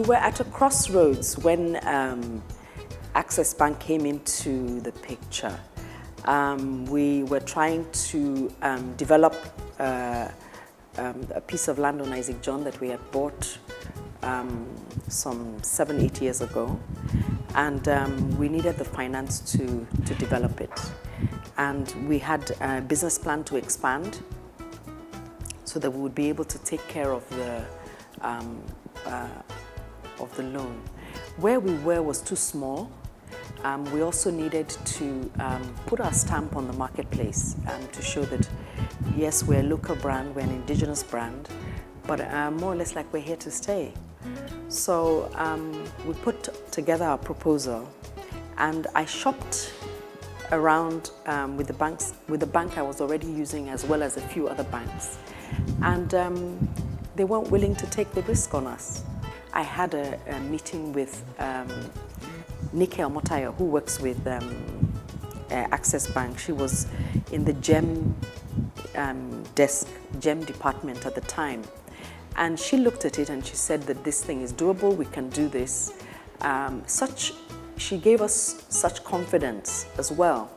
were at a crossroads when Access Bank came into the picture. We were trying to develop a piece of land on Isaac John that we had bought some 7-8 years ago, and we needed the finance to develop it. And we had a business plan to expand so that we would be able to take care of the loan. Where we were was too small. We also needed to put our stamp on the marketplace to show that, yes, we're a local brand, we're an indigenous brand, but more or less like we're here to stay. So we put together our proposal, and I shopped around with the bank I was already using, as well as a few other banks, and they weren't willing to take the risk on us. I had a meeting with Nike Ogunlesi, who works with Access Bank. She was in the GEM GEM department at the time. And she looked at it and she said that this thing is doable, we can do this. She gave us such confidence as well,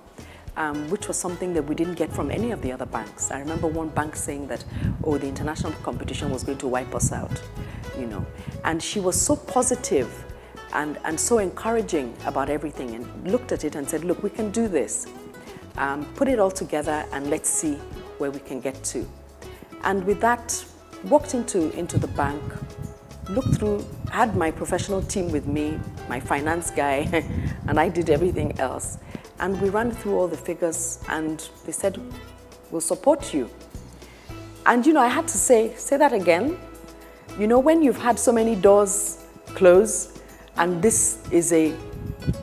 which was something that we didn't get from any of the other banks. I remember one bank saying that, oh, the international competition was going to wipe us out, you know. And she was so positive and so encouraging about everything, and looked at it and said, look, we can do this. Put it all together and let's see where we can get to. And with that, walked into the bank, looked through, had my professional team with me, my finance guy, and I did everything else. And we ran through all the figures, and they said, we'll support you. And you know, I had to say that again. You know, when you've had so many doors close, and this is a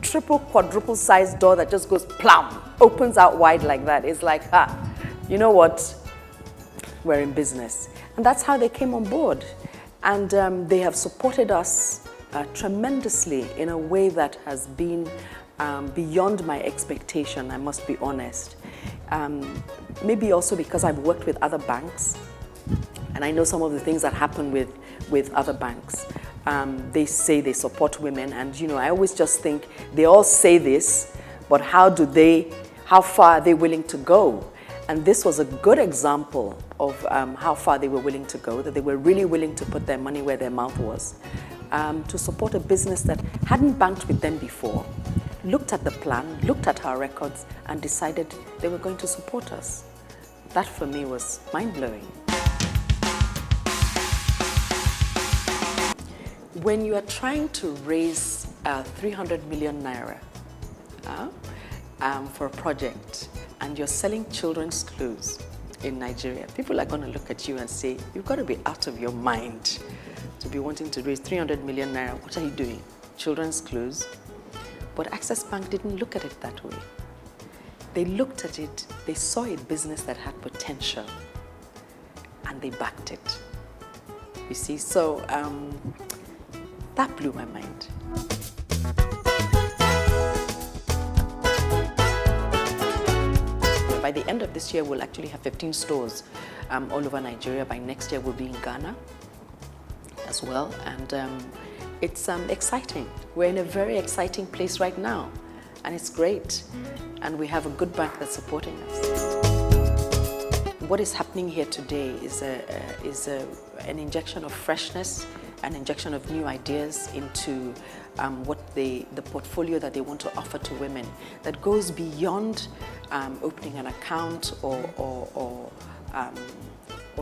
triple, quadruple sized door that just goes plum, opens out wide like that. It's like, you know what? We're in business. And that's how they came on board. And they have supported us tremendously in a way that has been beyond my expectation, I must be honest. Maybe also because I've worked with other banks, and I know some of the things that happen with other banks. They say they support women, and you know, I always just think they all say this, but how far are they willing to go? And this was a good example of how far they were willing to go, that they were really willing to put their money where their mouth was, to support a business that hadn't banked with them before, looked at the plan, looked at our records, and decided they were going to support us. That for me was mind-blowing. When you are trying to raise 300 million naira for a project, and you're selling children's clothes in Nigeria, people are going to look at you and say, you've got to be out of your mind to be wanting to raise 300 million naira. What are you doing? Children's clothes? But Access Bank didn't look at it that way. They looked at it, they saw a business that had potential, and they backed it. You see, so that blew my mind. By the end of this year, we'll actually have 15 stores all over Nigeria. By next year, we'll be in Ghana as well. And it's exciting. We're in a very exciting place right now, and it's great. And we have a good bank that's supporting us. What is happening here today is an injection of freshness, an injection of new ideas into what the portfolio that they want to offer to women, that goes beyond opening an account or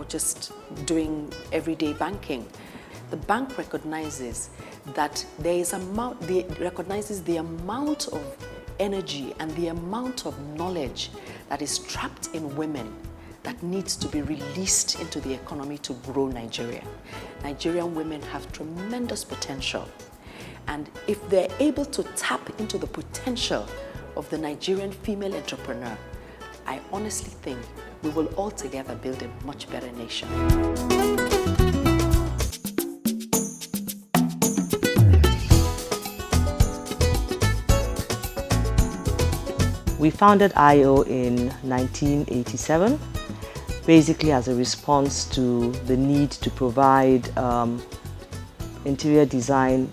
just doing everyday banking. The bank recognizes that recognizes the amount of energy and the amount of knowledge that is trapped in women that needs to be released into the economy to grow Nigeria. Nigerian women have tremendous potential. And if they're able to tap into the potential of the Nigerian female entrepreneur, I honestly think we will all together build a much better nation. We founded IO in 1987, basically as a response to the need to provide interior design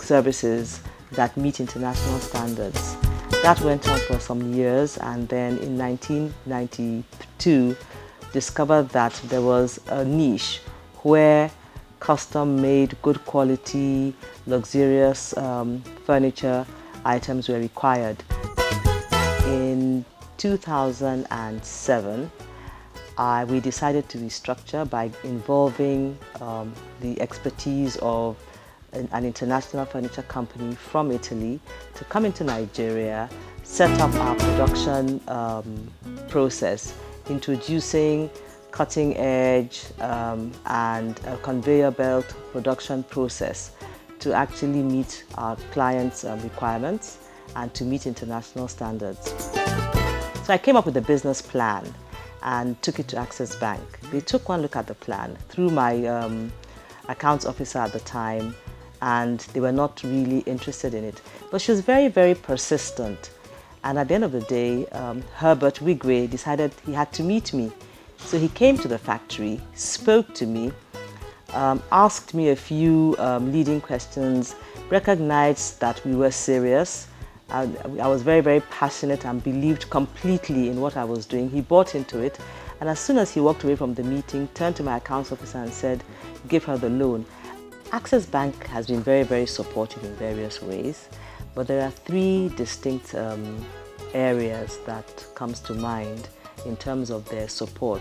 services that meet international standards. That went on for some years, and then in 1992 discovered that there was a niche where custom-made, good quality, luxurious furniture items were required. In 2007, we decided to restructure by involving the expertise of an international furniture company from Italy to come into Nigeria, set up our production process, introducing cutting edge and a conveyor belt production process to actually meet our clients' requirements and to meet international standards. So I came up with a business plan and took it to Access Bank. They took one look at the plan through my accounts officer at the time, and they were not really interested in it. But she was very, very persistent. And at the end of the day, Herbert Wigwe decided he had to meet me. So he came to the factory, spoke to me, asked me a few leading questions, recognized that we were serious. I was very, very passionate and believed completely in what I was doing. He bought into it. And as soon as he walked away from the meeting, turned to my accounts officer and said, give her the loan. Access Bank has been very, very supportive in various ways, but there are three distinct areas that comes to mind in terms of their support.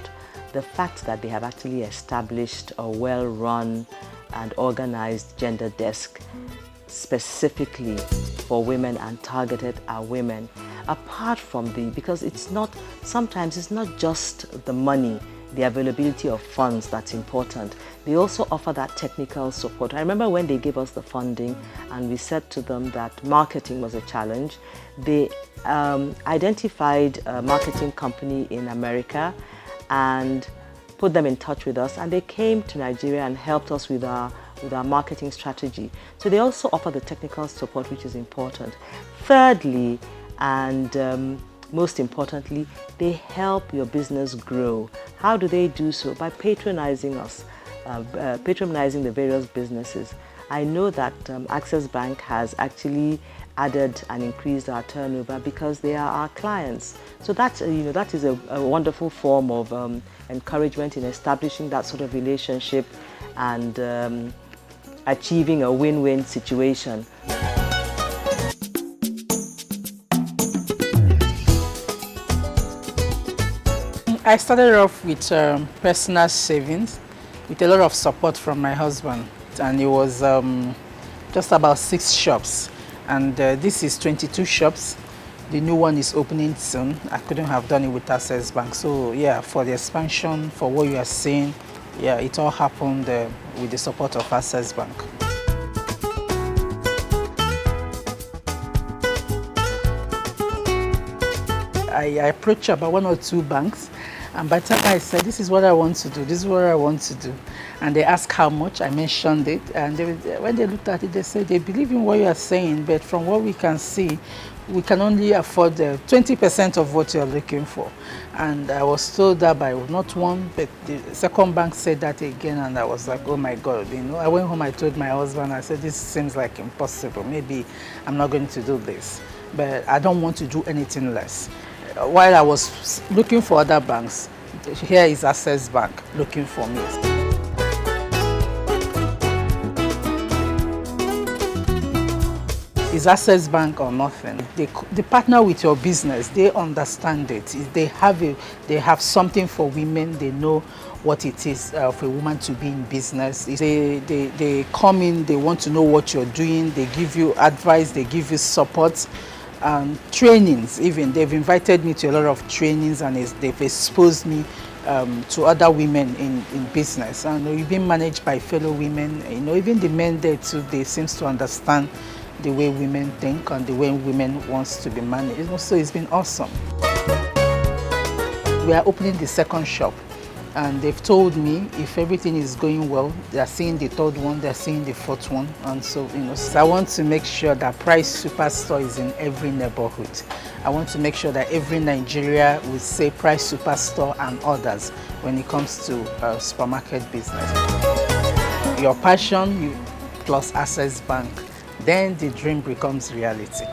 The fact that they have actually established a well-run and organized gender desk specifically for women and targeted at women. Apart from because sometimes it's not just the money, the availability of funds that's important. They also offer that technical support. I remember when they gave us the funding and we said to them that marketing was a challenge. They identified a marketing company in America and put them in touch with us, and they came to Nigeria and helped us with our marketing strategy. So they also offer the technical support, which is important. Thirdly, and most importantly, they help your business grow. How do they do so? By patronizing us, patronizing the various businesses. I know that Access Bank has actually added and increased our turnover because they are our clients. So that is a wonderful form of encouragement in establishing that sort of relationship and achieving a win-win situation. I started off with personal savings with a lot of support from my husband, and it was just about 6 shops, and this is 22 shops. The new one is opening soon. I couldn't have done it with Access Bank, so yeah, for the expansion, for what you are seeing, yeah, it all happened with the support of Access Bank. I approached about 1 or 2 banks, and by the time I said, this is what I want to do, this is what I want to do, and they asked how much, I mentioned it, and when they looked at it, they said they believe in what you are saying, but from what we can see, we can only afford 20% of what you're looking for. And I was told that by not one, but the second bank said that again, and I was like, oh my God, I went home, I told my husband, I said, this seems like impossible, maybe I'm not going to do this, but I don't want to do anything less. While I was looking for other banks, here is Access Bank looking for me. It's Access Bank or nothing. They partner with your business. They understand it. They have something for women. They know what it is for a woman to be in business. They come in. They want to know what you're doing. They give you advice. They give you support. Trainings even. They've invited me to a lot of trainings, and they've exposed me to other women in business. And we've been managed by fellow women. Even the men there too, they seem to understand the way women think and the way women wants to be managed. So it's been awesome. We are opening the second shop, and they've told me if everything is going well, they're seeing the third one, they're seeing the fourth one, and so so I want to make sure that Price Superstore is in every neighborhood. I want to make sure that every Nigeria will say Price Superstore and others when it comes to supermarket business. your passion plus Access Bank, then the dream becomes reality.